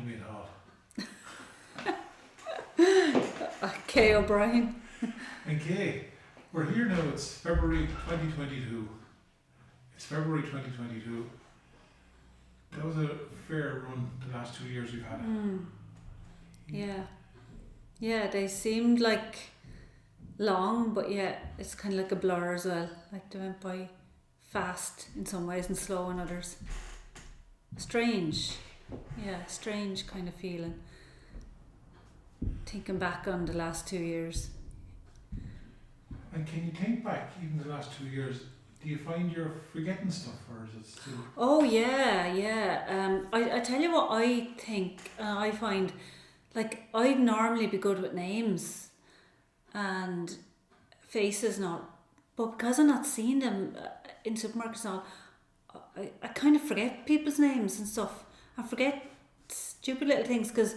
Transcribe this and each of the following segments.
Mead Hall. Kay O'Brien. And Kay, we're here now, it's February 2022. It's February 2022. That was a fair run the last 2 years we've had. Yeah, they seemed like long, but yeah, it's kind of like a blur as well. Like they went by fast in some ways and slow in others. Strange kind of feeling. Thinking back on the last 2 years. And can you think back even the last 2 years? Do you find you're forgetting stuff, or is it still? Oh yeah. I tell you what I think. I find, like, I'd normally be good with names and faces, not, but because I'm not seeing them in supermarkets and all, I kind of forget people's names and stuff. I forget stupid little things because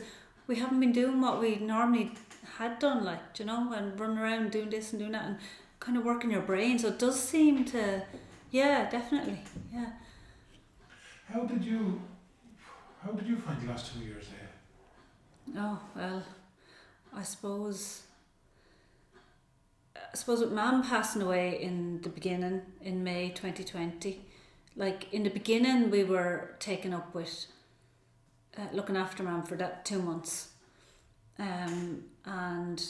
we haven't been doing what we normally had done, like, you know, and running around doing this and doing that and kind of working your brain. So it does seem to, yeah, definitely, yeah. How did you find the last 2 years there? Oh, well, I suppose with Mum passing away in the beginning, in May 2020, like in the beginning we were taken up with looking after Mum for that 2 months. And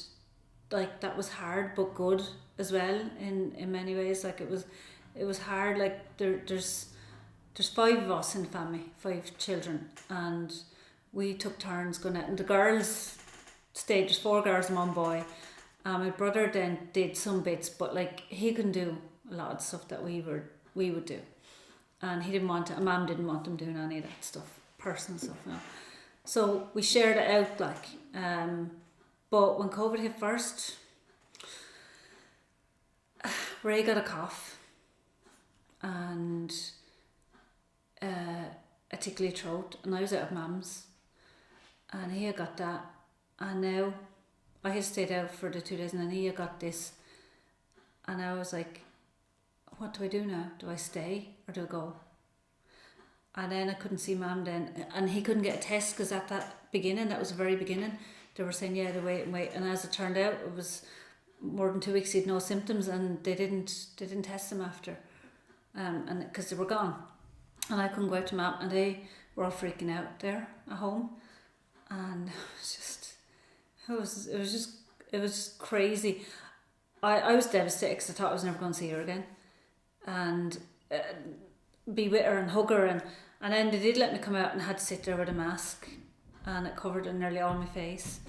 like that was hard but good as well in many ways. Like it was hard. Like there's 5 of us in the family, 5 children, and we took turns going out, and the girls stayed. There's 4 girls and 1 boy. My brother then did some bits, but like he couldn't do a lot of stuff that we would do, and he didn't want it, and Mum didn't want him doing any of that stuff, personal stuff, no. So we shared it out, like, but when COVID hit first, Ray got a cough and a tickly throat, and I was out of Mum's, and he had got that, and now I had stayed out for the 2 days, and then he had got this, and I was like, what do I do now? Do I stay or do I go? And then I couldn't see Mum then, and he couldn't get a test because at that beginning, that was the very beginning, they were saying, yeah, they wait, and as it turned out, it was more than 2 weeks he had no symptoms, and they didn't test him after, and because they were gone, and I couldn't go out to Mum, and they were all freaking out there at home, and it was just crazy. I was devastated because I thought I was never going to see her again, and be with her and hug her, and then they did let me come out, and I had to sit there with a mask, and it covered nearly all my face,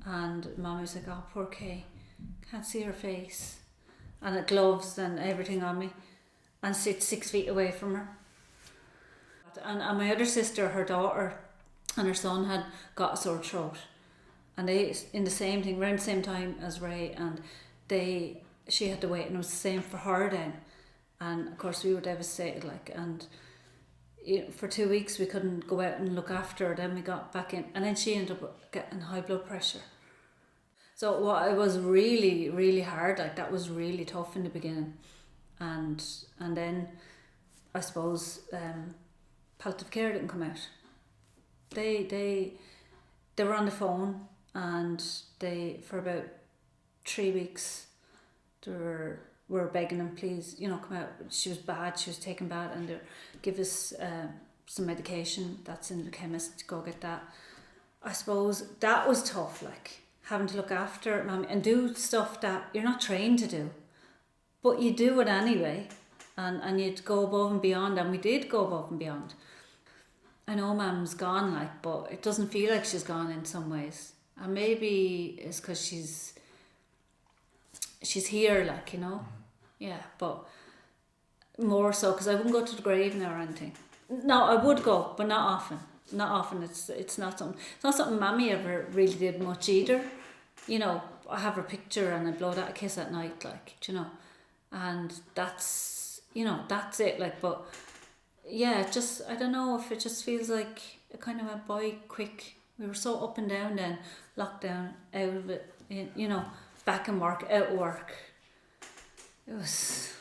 and Mum was like, oh, poor Kay, can't see her face, and it gloves and everything on me, and sit 6 feet away from her. And my other sister, her daughter and her son had got a sore throat, and they in the same thing around the same time as Ray, and she had to wait, and it was the same for her then, and of course we were devastated, like, and for 2 weeks we couldn't go out and look after her. Then we got back in, and then she ended up getting high blood pressure. So it was really, really hard. Like that was really tough in the beginning, and then I suppose palliative care didn't come out. They were on the phone, and they for about 3 weeks they were begging him, please, come out. She was bad. She was taken bad, and they give us some medication that's in the chemist. Go get that. I suppose that was tough, like having to look after Mum and do stuff that you're not trained to do, but you do it anyway, and you'd go above and beyond, and we did go above and beyond. I know Mum's gone, like, but it doesn't feel like she's gone in some ways, and maybe it's because she's here, like, yeah, but more so because I wouldn't go to the grave now or anything. No, I would go, but not often. It's not something Mammy ever really did much either. I have her picture and I blow that a kiss at night, like, and that's it, like. But yeah, I don't know if it just feels like it kind of went by quick. We were so up and down then, lockdown, out of it, back in work, out of work. It was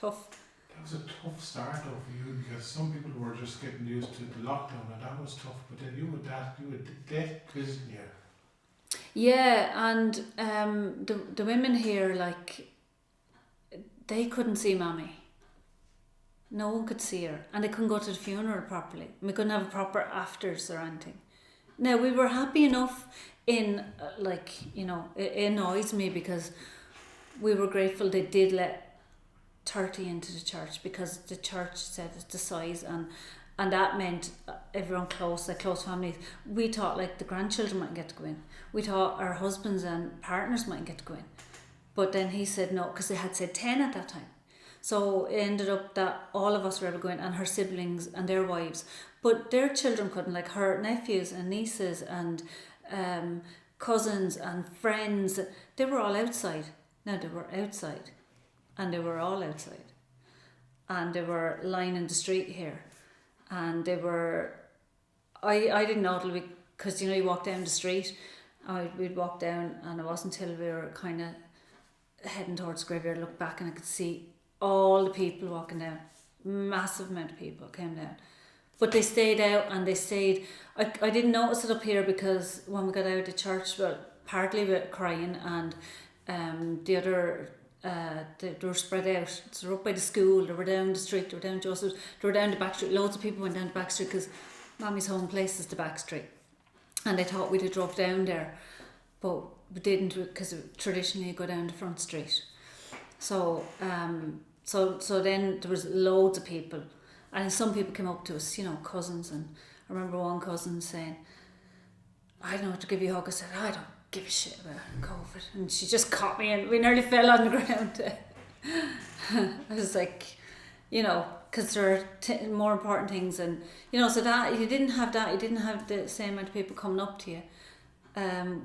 tough. That was a tough start though for you, because some people were just getting used to the lockdown, and that was tough. But you had death visiting you. Yeah, and the women here, like, they couldn't see Mammy. No one could see her, and they couldn't go to the funeral properly. We couldn't have a proper afters or anything. Now, we were happy enough in, it annoys me because we were grateful they did let 30 into the church, because the church said it's the size, and that meant everyone close, like close families. We thought like the grandchildren mightn't get to go in. We thought our husbands and partners mightn't get to go in. But then he said no, because they had said 10 at that time. So it ended up that all of us were able to go in, and her siblings and their wives. But their children couldn't, like her nephews and nieces and cousins and friends. They were all outside. Now they were outside. And they were all outside. And they were lining the street here. And they were... I didn't know till because, you walk down the street. We'd walk down, and it wasn't until we were kind of heading towards the graveyard, look back, and I could see all the people walking down. Massive amount of people came down. But they stayed out, and they stayed... I didn't notice it up here because when we got out of the church, well, partly we were crying, and the other... they were spread out. So they were up by the school, they were down the street, they were down Joseph's, they were down the back street. Loads of people went down the back street because Mammy's home place is the back street. And they thought we'd have drove down there, but we didn't, because traditionally you go down the front street. So so then there was loads of people, and some people came up to us, cousins, and I remember one cousin saying, I don't know what to give you a hug. I said, I don't give a shit about COVID, and she just caught me, and we nearly fell on the ground. I was like, because there are more important things, and so that you didn't have the same amount of people coming up to you,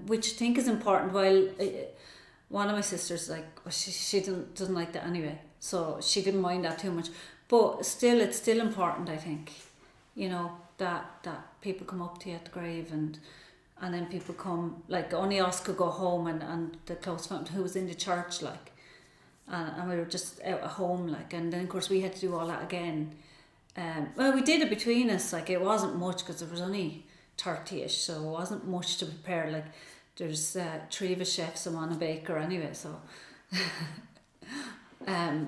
which I think is important. While one of my sisters, she doesn't like that anyway, so she didn't mind that too much. But still, it's still important, I think, that people come up to you at the grave, and then people come, like only us could go home, and the close family who was in the church, and we were just out at home, and then of course we had to do all that again. Well, we did it between us, it wasn't much because there was only 30-ish, so it wasn't much to prepare. There's 3 of us chefs and 1 a baker anyway, so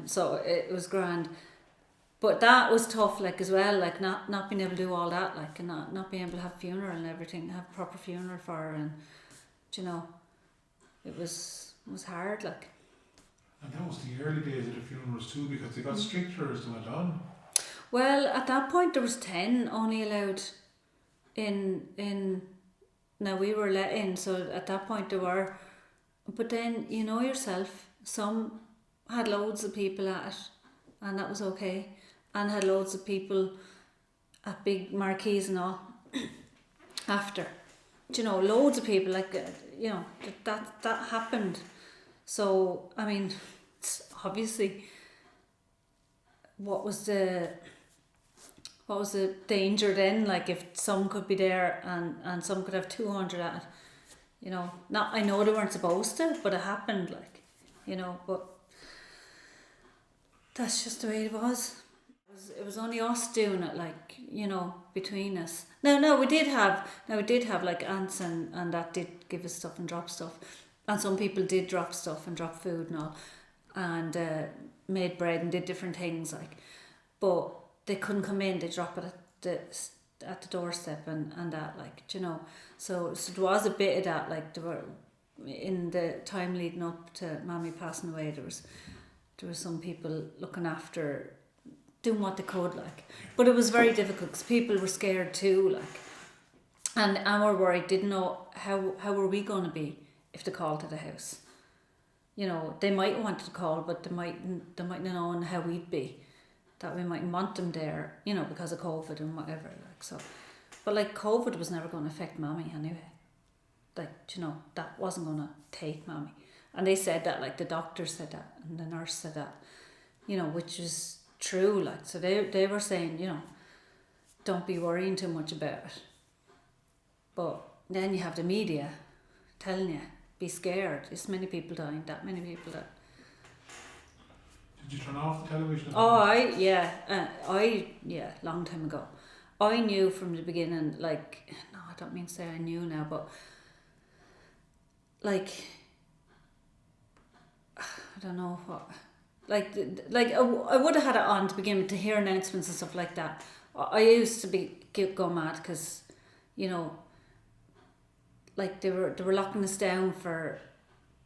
so it was grand. But that was tough, as well, not being able to do all that, and not being able to have funeral and everything, have a proper funeral for her, and it was hard, And that was the early days of the funerals too, because they got stricter as they went on. Well, at that point there was 10 only allowed in. Now we were let in, so at that point there were, but then yourself, some had loads of people at it, and that was okay. And had loads of people at big marquees and all after. Loads of people, that happened. So, I mean, obviously, what was the danger then? If some could be there and some could have 200 at it, I know they weren't supposed to, but it happened, but that's just the way it was. It was only us doing it, between us. No, we did have aunts and that did give us stuff and drop stuff. And some people did drop stuff and drop food and all, and made bread and did different things, but they couldn't come in, they drop it at the doorstep and that, So there was a bit of that, there were, in the time leading up to Mammy passing away, there was some people looking after, doing what they could, but it was very difficult because people were scared too, and were worried, didn't know how were we going to be if they called to the house. They might want to call, but they mightn't have known how we'd be, that we mightn't want them there, because of COVID and whatever, so. But COVID was never going to affect Mammy anyway. That wasn't going to take Mammy. And they said that, the doctor said that, and the nurse said that, which is true, so they were saying, don't be worrying too much about it. But then you have the media telling you, be scared, this many people dying, that many people dying. Did you turn off the television? Oh, long time ago. I knew from the beginning, like, no, I don't mean to say I knew now, but like, I don't know what, like I would have had it on to begin with, to hear announcements and stuff like that. I used to go mad because, you know, like they were locking us down for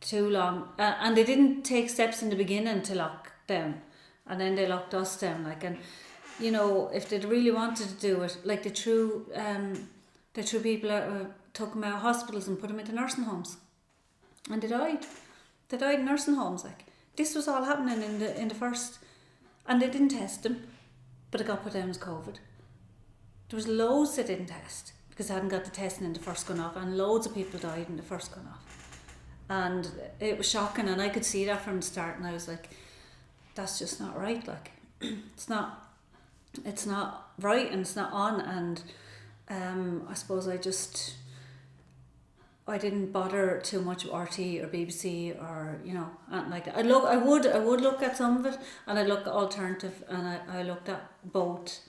too long, and they didn't take steps in the beginning to lock down, and then they locked us down, like, and you know, if they really wanted to do it, like they threw people out, took them out of hospitals and put them into nursing homes, and they died in nursing homes. Like, this was all happening in the first, and they didn't test them, but it got put down as COVID. There was loads that didn't test because they hadn't got the testing in the first gun off, and loads of people died in the first gun off, and it was shocking, and I could see that from the start, and I was like, that's just not right. Like, it's not right, and it's not on. And I suppose I didn't bother too much with RT or BBC or, you know, anything like that. I would look at some of it, and I look at alternative, and I looked at both,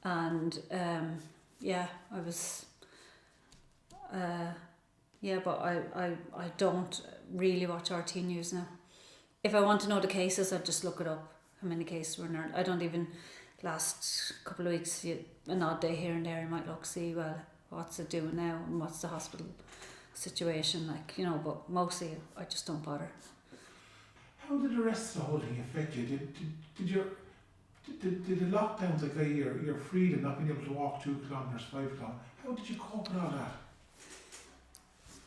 and I was but I don't really watch RT news now. If I want to know the cases, I just look it up, how many cases were in Ireland. I don't even, last couple of weeks, an odd day here and there, you might look, see, well, what's it doing now, and what's the hospital situation, like, you know, but mostly I just don't bother. How did the rest of the whole thing affect you? Did the lockdowns, like your freedom, not being able to walk 2 kilometres, 5 kilometres, how did you cope with all that?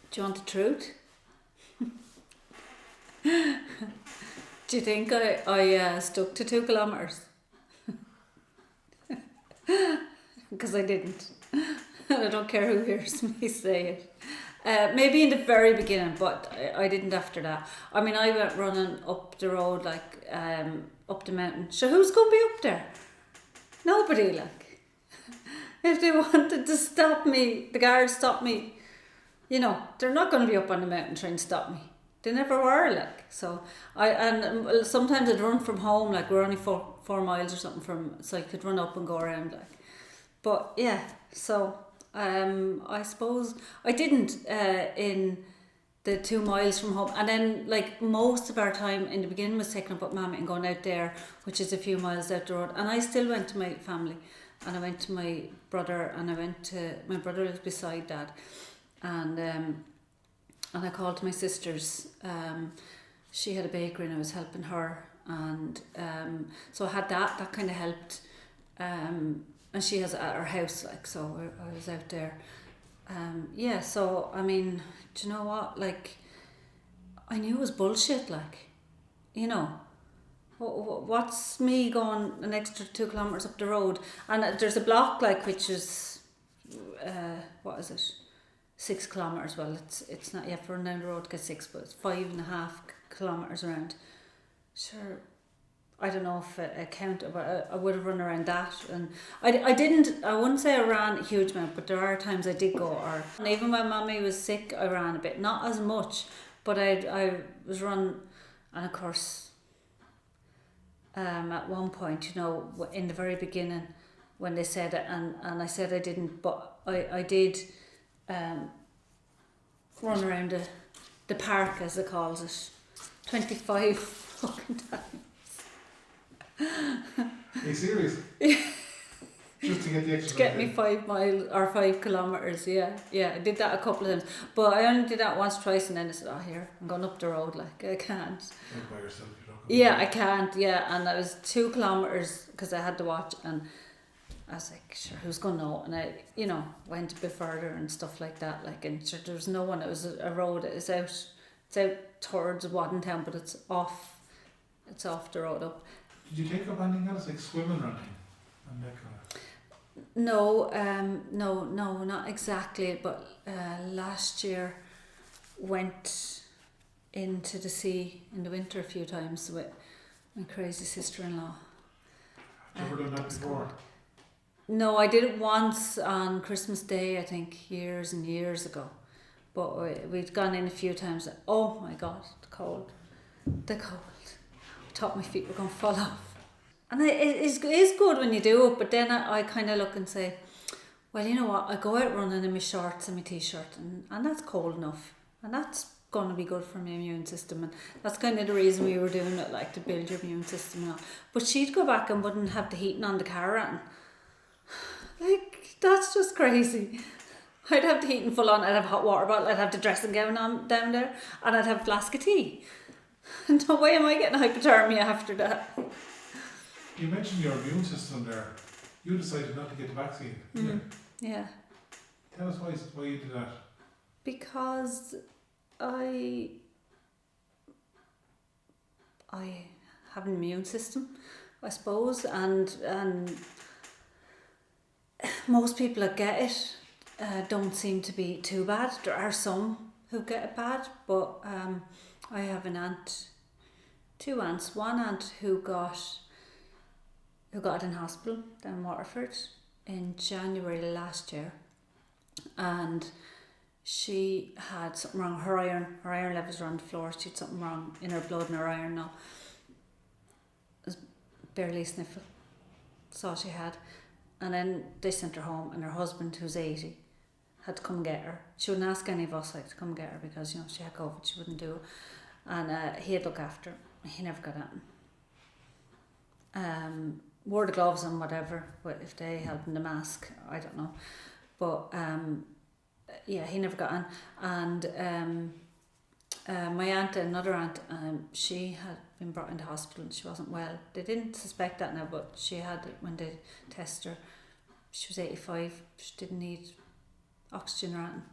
Do you want the truth? Do you think I stuck to 2 kilometres? Because I didn't. And I don't care who hears me say it. Maybe in the very beginning, but I didn't after that. I mean, I went running up the road, like, up the mountain. So who's going to be up there? Nobody, like. If they wanted to stop me, the guards stopped me, you know, they're not going to be up on the mountain trying to stop me. They never were, like. So sometimes I'd run from home, like, we're only 4 miles or something so I could run up and go around, like. But yeah, so I suppose I didn't in the 2 miles from home, and then, like, most of our time in the beginning was taken up with Mammy and going out there, which is a few miles out the road, and I still went to my family, and I went to my brother, and my brother lives beside Dad, and I called my sisters. She had a bakery and I was helping her, and so I had that kind of helped, and she has it at her house, like, so I was out there. So I mean, do you know what, like, I knew it was bullshit, like, you know, what's me going an extra 2 kilometres up the road, and there's a block, like, which is what is it, 6 kilometres, well, it's not, for running down the road to get 6, but it's 5.5 kilometres around. Sure, I don't know if I count, but I would have run around that, and I wouldn't say I ran a huge amount, but there are times I did go, and even when Mammy was sick, I ran a bit, not as much, but I was running, and of course, at one point, you know, in the very beginning, when they said it, and I said I didn't, but I did run around the park, as they calls it, 25 fucking times. Are you serious? Just to get the exercise. To get me 5 miles or 5 kilometres, yeah. I did that a couple of times, but I only did that once, twice, and then I said, here, I'm going up the road, like, I can't. Not by yourself, you don't. Yeah, I can't, and I was 2 kilometres, because I had to watch, and I was like, sure, who's going to know? And I, you know, went a bit further and stuff like that, like, and sure, there was no one. It was a road, it's out towards Waddentown, but it's off the road up. Did you take up anything else, like swimming or anything? And that kind of... No, not exactly, but last year went into the sea in the winter a few times with my crazy sister-in-law. Have you ever done that before? No, I did it once on Christmas Day, I think, years and years ago. But we'd gone in a few times. Oh my God, the cold. I thought my feet were going to fall off. And it is good when you do it, but then I kind of look and say, well, you know what, I go out running in my shorts and my t-shirt, and that's cold enough, and that's going to be good for my immune system, and that's kind of the reason we were doing it, like to build your immune system and all. But she'd go back and wouldn't have the heating on the car on. Like, that's just crazy. I'd have the heating full on, I'd have a hot water bottle, I'd have the dressing gown on down there, and I'd have a flask of tea. No way am I getting hypothermia after that. You mentioned your immune system there. You decided not to get the vaccine. Yeah. Tell us why you did that. Because I have an immune system, I suppose, and most people that get it don't seem to be too bad. There are some who get it bad, but I have two aunts. One aunt who got it in hospital down in Waterford in January last year, and she had something wrong. Her iron levels were on the floor. She had something wrong in her blood and her iron now. It was barely a sniffle. That's all she had. And then they sent her home, and her husband, who's 80, had to come get her. She wouldn't ask any of us to come get her because, she had COVID, she wouldn't do it. And he had looked after her. He never got it. Wore the gloves and whatever, but if they helped in the mask, I don't know. But he never got in. And my aunt, another aunt, she had been brought into hospital and she wasn't well. They didn't suspect that now, but she had it when they tested her. She was 85, she didn't need oxygen or anything.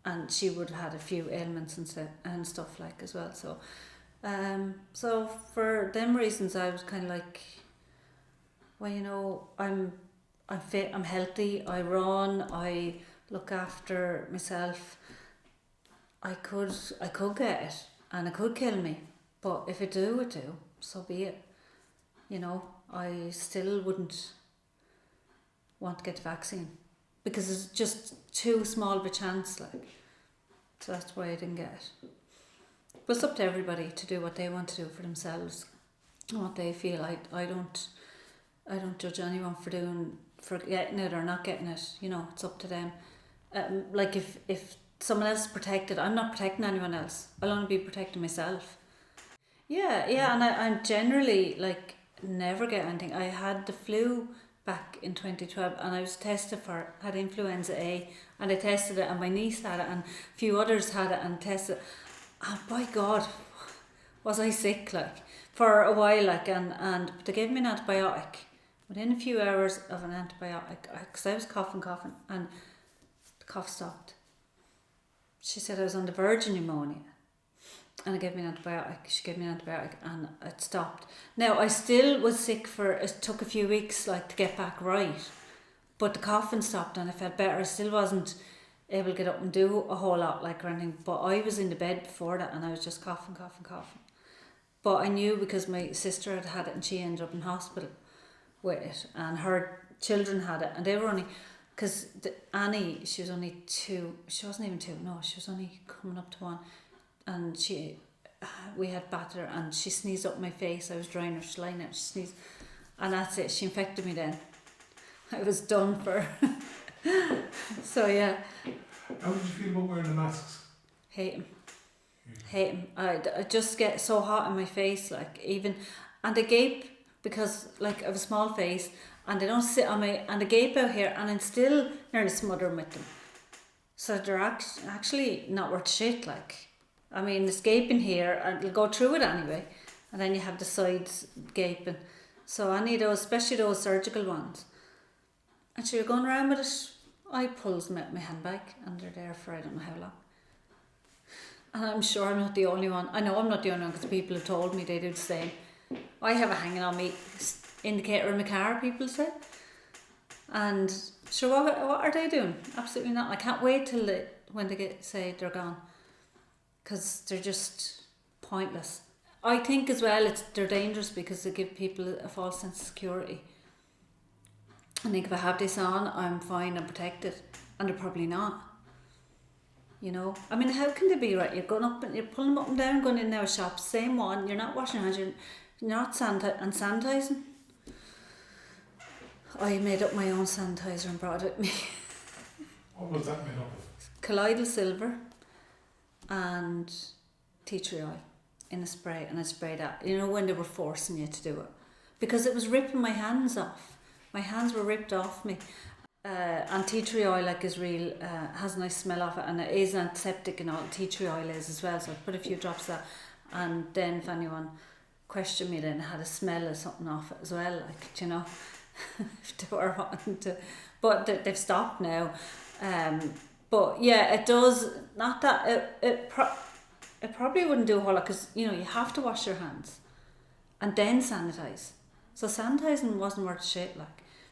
And she would have had a few ailments and stuff like as well. So for them reasons, I was kind of like, well, I'm fit, I'm healthy, I run, I look after myself. I could get it and it could kill me, but if it do, so be it. I still wouldn't want to get the vaccine because it's just too small of a chance, like. So that's why I didn't get it. But it's up to everybody to do what they want to do for themselves and what they feel. I don't judge anyone for getting it or not getting it. It's up to them. Like if someone else is protected, I'm not protecting anyone else. I'll only be protecting myself. Yeah, and I'm generally like never get anything. I had the flu back in 2012 and I was tested had influenza A, and I tested it and my niece had it and a few others had it and tested it. And by God, was I sick for a while and they gave me an antibiotic. Within a few hours of an antibiotic, because I was coughing and the cough stopped. She said I was on the verge of pneumonia and she gave me an antibiotic and it stopped. Now I still was sick it took a few weeks to get back right, but the coughing stopped and I felt better. I still wasn't able to get up and do a whole lot or anything, but I was in the bed before that and I was just coughing. But I knew because my sister had it and she ended up in hospital with it and her children had it and they were only, because Annie, she was only 2, she wasn't even 2, no, she was only coming up to 1, and we had battered her and she sneezed up my face. I was drying her, she was lying out, she sneezed, and that's it, she infected me then. I was done for. So yeah. How did you feel about wearing the masks? Hate them. I just get so hot in my face, even, and I gape because I have a small face and they don't sit on me and I gape out here and I'm still nearly smothering with them. So they're actually not worth shit, it's gaping here and it'll go through it anyway, and then you have the sides gaping. So I need those, especially those surgical ones. And so you're going around with it, I pulls them out of my handbag and they're there for I don't know how long. And I'm sure I'm not the only one. I know I'm not the only one because people have told me they do the same. I have a hanging on me indicator in my car, people say. And sure, what are they doing? Absolutely not. I can't wait till when they say they're gone, because they're just pointless. I think as well they're dangerous because they give people a false sense of security. I think if I have this on, I'm fine and protected, and they're probably not. How can they be right? You're going up and you're pulling them up and down, going in and out of shops, same one. You're not washing your hands. You're not sanitizing. I made up my own sanitizer and brought it with me. What was that made up of? Colloidal silver and tea tree oil in a spray, and I sprayed that, you know, when they were forcing you to do it, because it was ripping my hands off. My hands were ripped off me. And tea tree oil is real, has a nice smell of it, and it is antiseptic and all. Tea tree oil is as well, so I put a few drops of that, and then if anyone questioned me, then it had a smell of something off it as well, you know, if they were wanting to, but they've stopped now. But yeah, it does, not that, it probably wouldn't do a whole lot, because, you know, you have to wash your hands and then sanitize. So sanitising wasn't worth shit,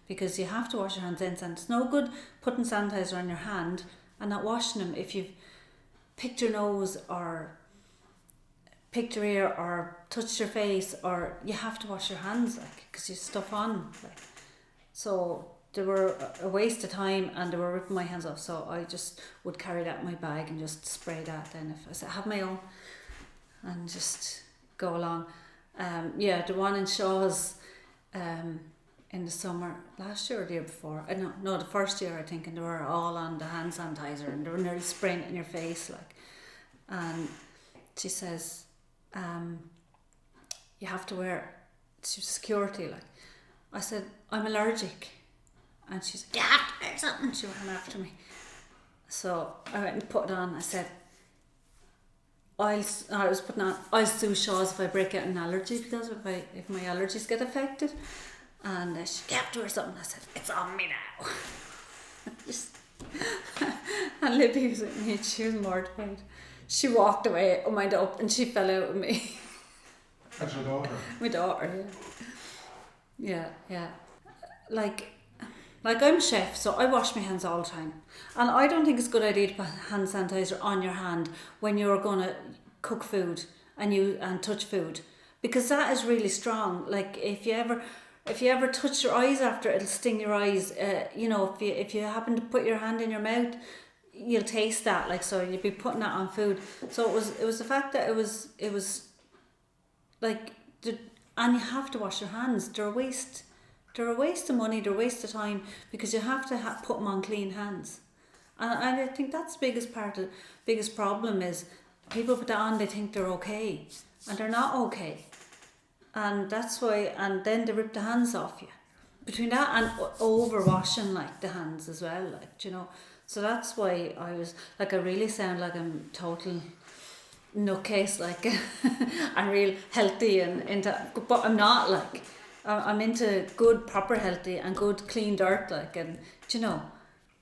because you have to wash your hands then sanitize. It's no good putting sanitizer on your hand and not washing them if you've picked your nose or picked your ear or touched your face, or you have to wash your hands, because you stuff on, So they were a waste of time, and they were ripping my hands off, so I just would carry that in my bag and just spray that then. If I said, have my own, and just go along. Yeah, the one in Shaw's in the summer, last year or the year before, no, the first year I think, and they were all on the hand sanitizer, and they were nearly spraying it in your face, and she says, you have to wear security, I said, I'm allergic, and she said, you have to wear something. She ran after me, so I went and put it on. I said, I was putting on, I'll sue Shaw's if I break out an allergy, because if my allergies get affected. And she said, you have to wear something. I said, it's on me now. And Libby was with me, and she was mortified. She walked away, went up, and she fell out with me. That's your daughter? My daughter, yeah. Yeah. Like I'm a chef, so I wash my hands all the time. And I don't think it's a good idea to put hand sanitizer on your hand when you're going to cook food and touch food, because that is really strong. If you ever touch your eyes after, it'll sting your eyes. You know, if you happen to put your hand in your mouth, you'll taste that. So you'd be putting that on food. So it was the fact that it was and you have to wash your hands. They're a waste of money. They're a waste of time, because you have to put them on clean hands. And I think that's the biggest problem is people put that on. They think they're okay, and they're not okay. And that's why, and then they rip the hands off you. Between that and over washing the hands as well, you know. So that's why I was I really sound like I'm total nutcase, I'm real healthy and into, but I'm not. I'm into good, proper healthy and good clean dirt, and you know,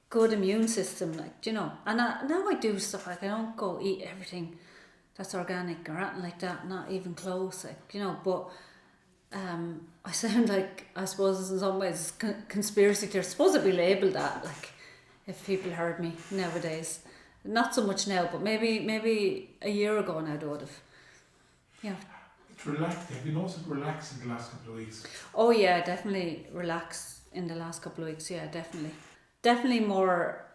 good immune system, you know. And now I do stuff I don't go eat everything that's organic or anything like that, not even close, you know, but I sound I suppose in some ways conspiracy theorists. Suppose it'd be labelled that, if people heard me nowadays. Not so much now, but maybe a year ago now they would have. Yeah. It's relaxed. Have you noticed it relaxed in the last couple of weeks? Oh yeah, definitely relaxed in the last couple of weeks, yeah, definitely more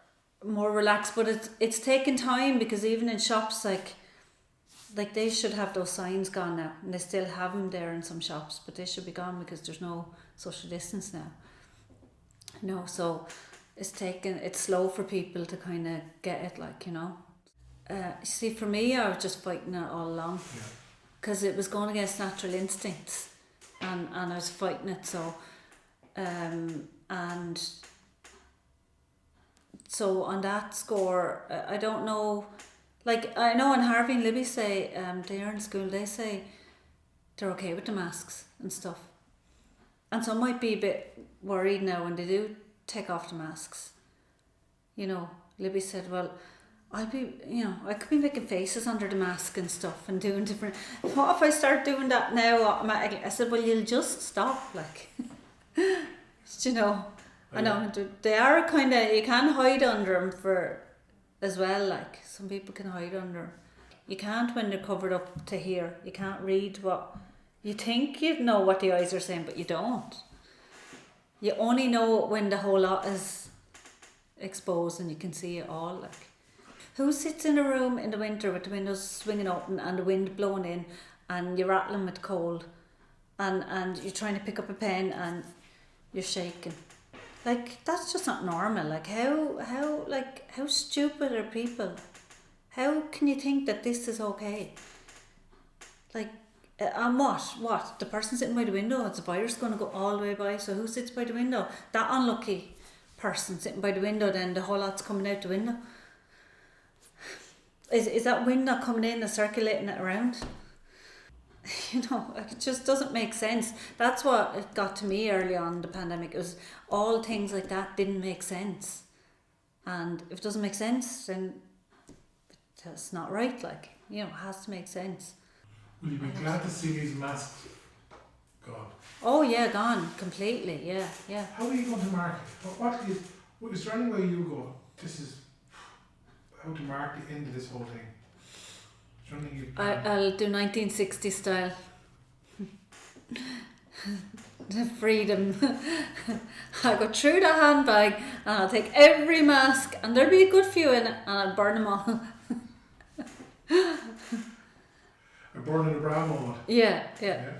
relaxed, but it's taken time, because even in shops, they should have those signs gone now, and they still have them there in some shops, but they should be gone because there's no social distance now. No, so it's slow for people to kind of get it, you know. See, for me, I was just fighting it all along, because it was going against natural instincts, and I was fighting it. So, and so on that score, I don't know. I know when Harvey and Libby say, they are in school, they say they're okay with the masks and stuff. And some might be a bit worried now when they do take off the masks. You know, Libby said, well, I could be making faces under the mask and stuff and doing different. What if I start doing that now automatically? I said, well, you'll just stop, you know. I know, they are kind of, you can hide under them as well, some people can hide under. You can't when they're covered up to here. You can't read what you think you know what the eyes are saying, but you don't. You only know when the whole lot is exposed and you can see it all. Who sits in a room in the winter with the windows swinging open and the wind blowing in, and you're rattling with cold, and you're trying to pick up a pen and you're shaking? Like, that's just not normal. Like, how stupid are people? How can you think that this is okay? Like, and what? The person sitting by the window, it's a virus going to go all the way by, so who sits by the window? That unlucky person sitting by the window, then the whole lot's coming out the window. Is that wind not coming in and circulating it around? You know, like, it just doesn't make sense. That's what it got to me early on in the pandemic. It was all things like that didn't make sense. And if it doesn't make sense, then it's not right. Like, you know, it has to make sense. Will you be glad to see these masks gone? Oh yeah, gone completely. Yeah. How are you going to market? Is there any way you go, this is how to mark the end of this whole thing? Is there anything you've planned? I'll do 1960 style. The freedom. I'll go through the handbag and I'll take every mask, and there'll be a good few in it, and I'll burn them all. A burn in a bra moment. Yeah,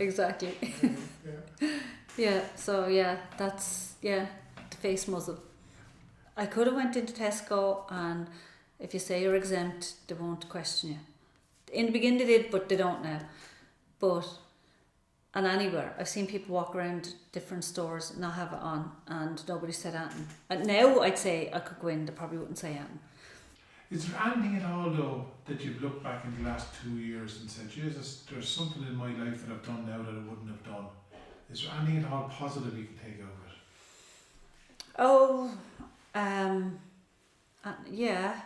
exactly. Yeah. Yeah, so yeah, that's, the face muzzle. I could have went into Tesco, and if you say you're exempt, they won't question you. In the beginning they did, but they don't now. And anywhere, I've seen people walk around different stores and not have it on, and nobody said anything. And now I'd say I could go in, they probably wouldn't say anything. Is there anything at all though that you've looked back in the last 2 years and said, Jesus, there's something in my life that I've done now that I wouldn't have done? Is there anything at all positive you can take out of it? Oh, yeah.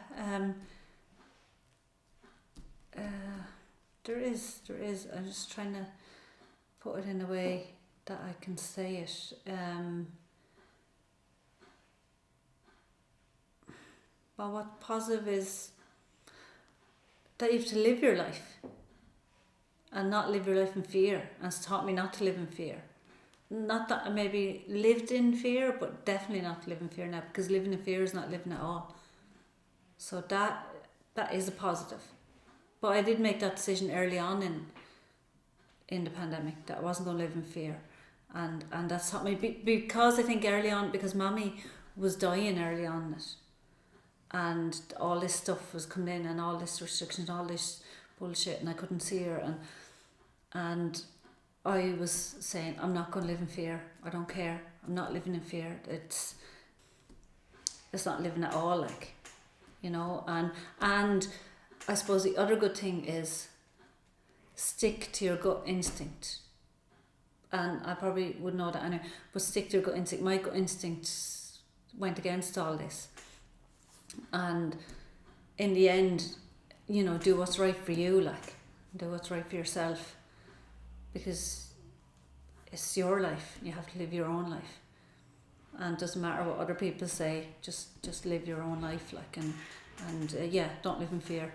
There is. I'm just trying to put it in a way that I can say it. Well, what positive is that you have to live your life and not live your life in fear. And it's taught me not to live in fear. Not that I maybe lived in fear, but definitely not to live in fear now, because living in fear is not living at all. So that is a positive. But I did make that decision early on in the pandemic that I wasn't going to live in fear. And that's taught me, because I think early on, because Mommy was dying early on it, and all this stuff was coming in, and all this restrictions, all this bullshit, and I couldn't see her, and I was saying, I'm not going to live in fear. I don't care. I'm not living in fear. It's not living at all, like, you know. And I suppose the other good thing is stick to your gut instinct. And I probably would know that anyway, but stick to your gut instinct. My gut instinct went against all this. And in the end, you know, do what's right for you, like, do what's right for yourself, because it's your life. You have to live your own life, and it doesn't matter what other people say. Just live your own life, like, and don't live in fear.